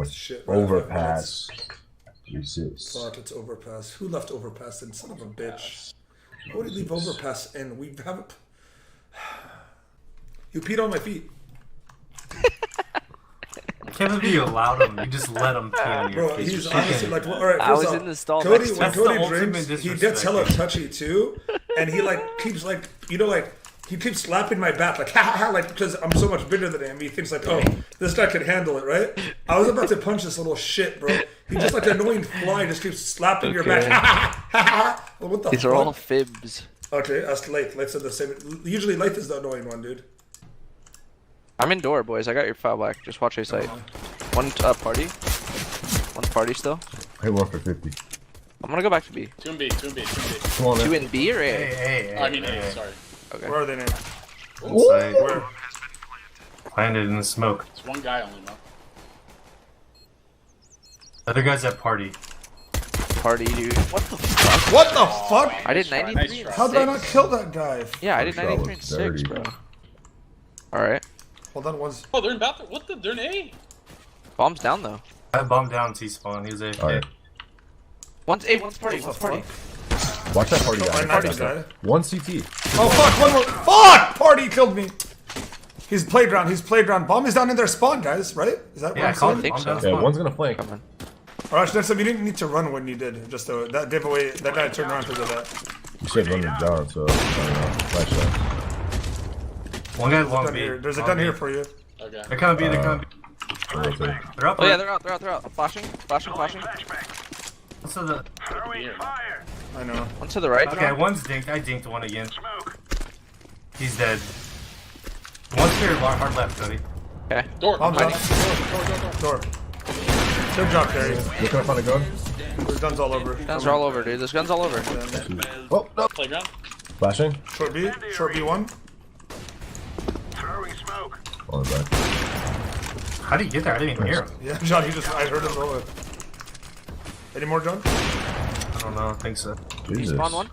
going. Shit, Overpass. Jesus. Fuck, it's overpass. Who left overpass in? Son of a bitch. Why would you leave overpass in? We haven't. You peed on my feet. I can't believe you allowed him. You just let him pee on your Bro, feet. he's honestly like, well, all right, I first was off, in the stall Cody, next to when him. Cody That's the drinks, ultimate he gets hella touchy too, and he like keeps like, you know, like he keeps slapping my back like ha ha ha, like because I'm so much bigger than him. He thinks like, oh, this guy can handle it, right? I was about to punch this little shit, bro. He just like an annoying fly, just keeps slapping your back. Ha ha ha ha. Well, what the These fuck? are all fibs. Okay, that's Leith. Leith said the same. Usually Leith is the annoying one, dude. I'm indoor, boys. I got your foul back. Just watch your site. One party. One party still. I hit 1 for 50. I'm gonna go back to B. 2 and B, 2 and B, 2 and B. Come on, 2 man. in B or A? Hey, I mean A, sorry. Okay. Where are they now? Inside. Where? Landed in the smoke. It's one guy only, Mo. Other guys at party. Party, dude. What the fuck? What the fuck? I did 93 Nice and try. How did I not 6. kill that guy? Yeah, I did That 93 and was 6, dirty. bro. Alright. Hold on, one's. Oh, they're in bathroom. What the? They're in A? Bomb's down though. I bombed down T-spawn. He was AFK. Alright. One's A, one's party, one's party. Watch that party I guy. knifed the guy. One CT. Oh fuck! One more. Fuck! Party killed me. He's playground. He's playground. Bomb is down in their spawn, guys. Right? Is that what Yeah, I I'm called saying? think bomb so. down Yeah, spawn. one's gonna flank. Come on. Alright, next time you didn't need to run when you did. Just that giveaway. That guy turned around because of that. You said running down, so I don't know. Flash shot. One guy long Done B. here. There's a Long gun B. here for you. Okay. They're coming B. They're coming B. I'll rotate. They're up. Oh yeah, they're out, they're out, they're out. Flashing, flashing, flashing. So the I know. One to the right. okay, one's dinked. I dinked one again. He's dead. One's here, hard left, Cody. Okay. Door. Bomb's Door. up. Door. Good job, Terry. Looking up on the gun. There's guns all over. Guns are all over, dude. There's guns all over. Oh, no. Playground. Flashing. Short B. Short B1. On the back. How do you get there? I didn't even hear him. Yeah, John, I heard him roll it. Any more, John? I don't know. I think so. Jesus. Spawn one.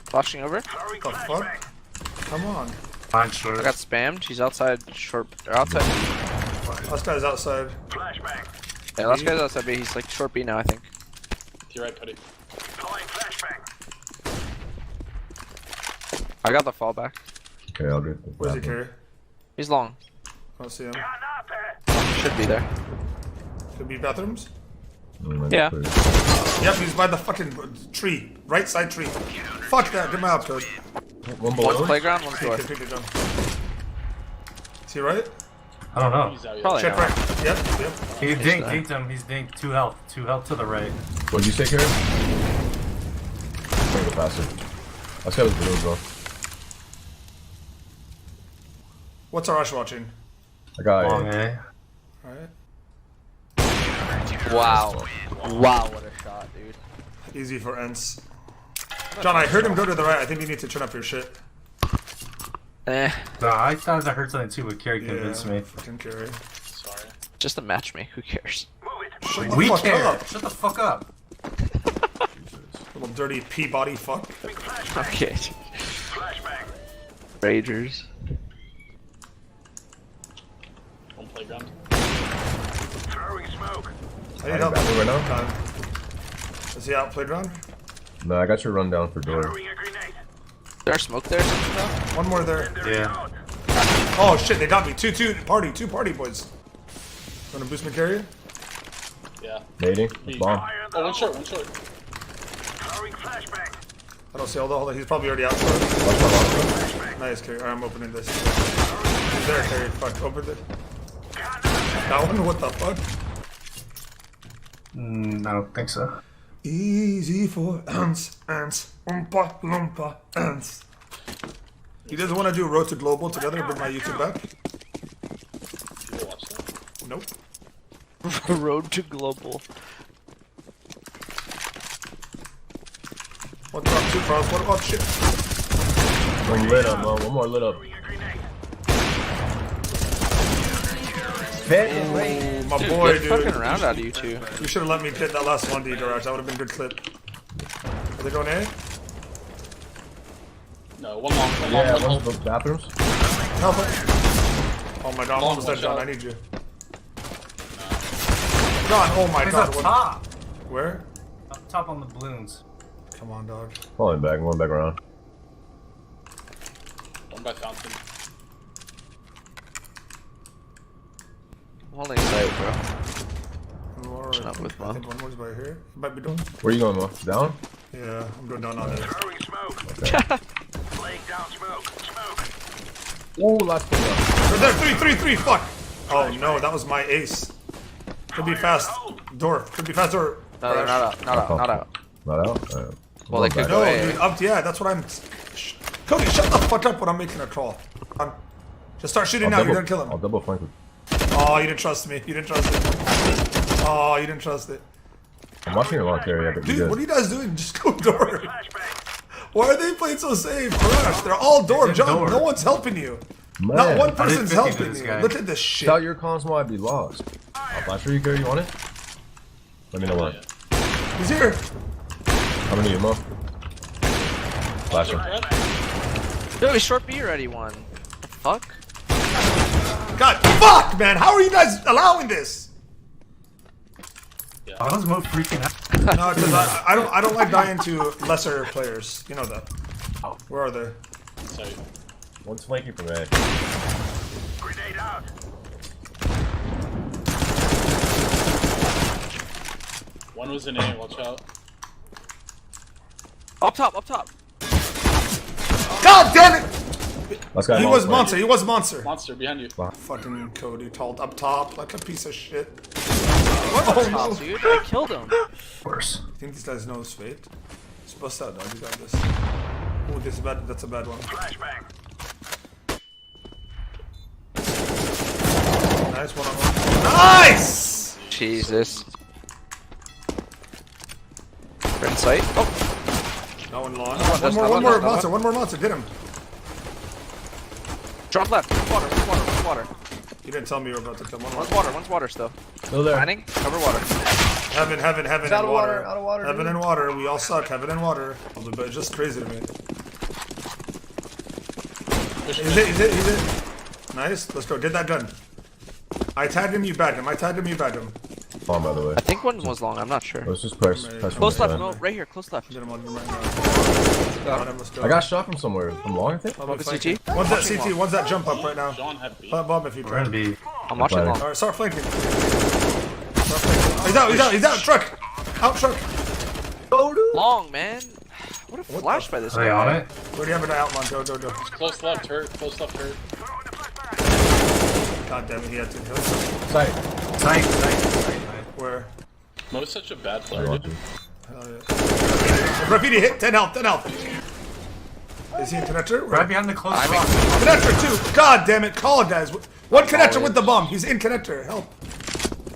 Flashing over. What the fuck? Come on. Fine, short. I got spammed. He's outside short. Or outside. Last guy's outside. Yeah, last guy's outside B. He's like short B now, I think. To your right, Cody. I got the fallback. Okay, I'll get. Where's he carry? He's long. I don't see him. Should be there. Could be bathrooms. Yeah. Yep, he's by the fucking tree. Right side tree. Fuck that. Get my out, code. One One's below. playground, one's door. Completely done. Is he right? I don't know. He's out. Probably Check not. right. Yep, yep. He dinked him. He's dinked. 2 health. 2 health to the right. What'd you say, Karen? I'm gonna go faster. Let's go with blue, bro. What's our rush watching? I got Long it. A. Alright. Wow. Wow, what a shot, dude. Easy for Ents. John, I heard him go to the right. I think you need to turn up your shit. Eh. No, I thought I heard something too, but Carrie convinced me. Fucking carry. Sorry. Just a matchmake. Who cares? Shut the We fuck care. up. Shut the fuck up. Little dirty Peabody fuck. Okay. Ragers. One playground. I need help. Bathroom right now? Time. Is he out playground? No, I got your rundown for door. Is there smoke there or something though? One more there. Yeah. Oh shit, they got me. Two party boys. Wanna boost my carrier? Yeah. Nading. Bomb. Oh, one short, one short. I don't see hold on. He's probably already out. Watch my bomb. Nice carry. Alright, I'm opening this. He's there, carry. Fuck, open it. That one? What the fuck? I don't think so. Easy for ants, oompa loompa ants. You guys want to do Road to Global together? Bring my YouTube back? People watch that. Nope. Road to global. What's up, two pros? What about shit? One lit up, bro. One more lit up. Ooh, my Dude, boy, good dude. fucking round out of you two. You should have let me hit that last one, D garage. That would have been a good clip. Are they going A? No, one long, one long, Yeah, one long. one's the bathrooms. Help it. Oh my god, I'm almost dead, John. I need you. John, oh my He's god. up what- top. Where? Up top on the balloons. Come on, dog. Falling back, going back around. One by fountain. I'm holding sight, bro. More, Not with I think one more's by here. He might be doing. Where you going, Mo? Down? Yeah, I'm going down on it. Oh, last one up. Right there, three, fuck! Oh no, that was my ace. Could be fast. Door. Could be fast door. No, they're not out. Not out. Not out. Not out? Alright. Well, they could Back. go No, A. dude, up, yeah, that's what I'm. Cody, shut the fuck up when I'm making a call. Just start shooting now, you're gonna kill I'll him. double flank with. Oh, you didn't trust me. You didn't trust it. Oh, you didn't trust it. I'm watching your long carry, but you Dude, what are you guys doing? Just go door. Why are they playing so safe? Gosh, they're all door. They're John, door. no one's helping you. Man, Not one I did person's 50 to helping this you. guy. Look at this shit. Without your comms, I'd be lost. I'll flash for you, Gary. You want it? Let me know when. He's here. How many you, Mo? Flash him. Dude, he's short B already one. The fuck? God, fuck, man. How are you guys allowing this? I was Mo freaking out. No, because I don't like dying to lesser players. You know that. Where are they? Sorry. One's flanking from A. One was in A, watch out. Up top, up top. God damn it! Last guy. He long was flank. monster. He was monster. Monster behind you. Fucking Cody, tall up top like a piece of shit. Top, Oh no! dude. I killed him. Worse. I think these guys know his fate. Just bust out, dog. You got this. Oh, this is bad. That's a bad one. Nice one on one. Nice! Jesus. We're in sight. Oh, No one long. that's One not more one. monster. One more monster. Get him. drop left. One's water, one's water, one's water. You didn't tell me you were about to kill one. One's water still. Still there. Mining, cover water. Heaven, It's and out of water. water, out of water, Heaven dude. and water. We all suck. Heaven and water. But it's just crazy to me. He's it. Nice. Let's go. Get that gun. I tagged him. You bagged him. I tagged him. You bagged him. Bomb, by the way. I think one was long, I'm not sure. Let's just press from Close the left, side. no, right here, close left. Get him on him right now. Got him. Let's go. I got shot from somewhere. From long, I think? I'll be Focus flanking. CT. One's that CT. One's that jump up right now. John had B. Plant bomb if you We're try. gonna be. I'm watching Fire. long. Alright, start flanking. Oh, he's out. Truck. Out truck. Long, man. What a flash by this Are they guy. on it? Where do you have an outline? Go. Close left turret, close left turret. God damn it, he had 2 kills. Sight. Sight. Where? Mo's such a bad I player, want dude. to. Hell yeah. Graffiti hit. 10 health. Is he in connector? Where? Right behind the close rock. Connector 2. God damn it. Call it, guys. One connector with the bomb. He's in connector. Help.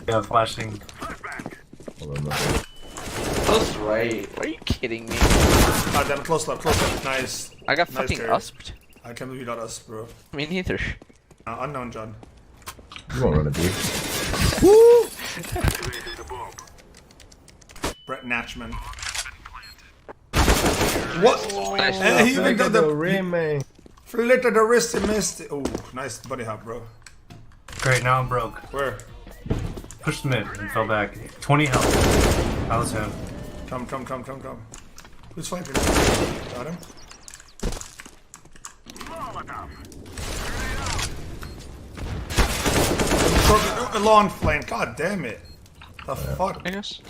Yeah, flashing. Hold on, no. Close right. Are you kidding me? God damn it. Close left. Nice. I got Nice fucking carry. usped. I can't believe you got us, bro. Me neither. Unknown, John. You won't run a D. Brett Natchman. What? Nice. And he even got the rim, man. flitted the wrist and missed it. Oh, nice buddy hop, bro. Great, now I'm broke. Where? Pushed mid and fell back. 20 health. That was him. Come. Who's flanking? Got him. A long flank. God damn it. The fuck? I guess.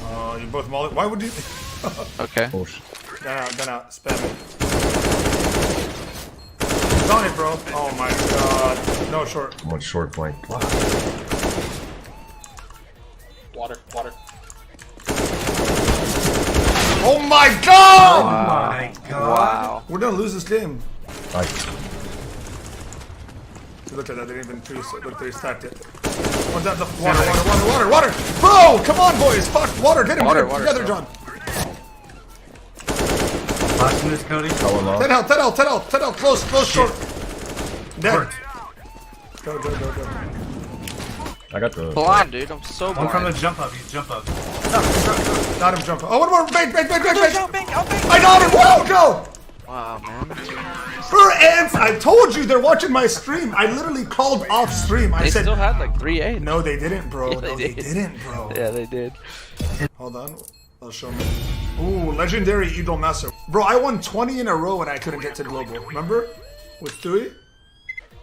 Oh, you both mullet. Why would you? Okay. Oh, shit. Gun out. Spam it. He's on it, bro. Oh my god. No short. One short flank. Wow. Water. Oh my god! Oh my god. Wow. We're gonna lose this game. Nice. Look at that. They didn't even look. They stacked it. What's that? The water. Bro, come on, boys. Fuck. Water. Get him. Water, Get him. water, Together, bro. John. Flashing this, Cody. Got one long. 10 health. Close, short. Dead. Worked. Go. I got the. Blind, dude. I'm so One from the blind. jump up. He's jump up. Got him, jump. Oh, one more. Bang. I'll bang. I got him. Whoa, go. Wow, man. Her ants. I told you they're watching my stream. I literally called off stream. I They said still had like 3A. no, they didn't, bro. Yeah, No, they did. didn't, bro. Yeah, they did. Hold on. I'll show me. Ooh, legendary Eagle Master. Bro, I won 20 in a row and I couldn't get to global. Remember? With Stewie?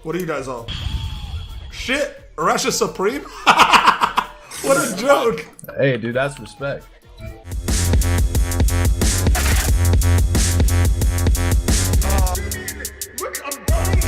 What are you guys all? Shit! Rasha Supreme? What a joke! Hey, dude, that's respect. Look, I'm dying.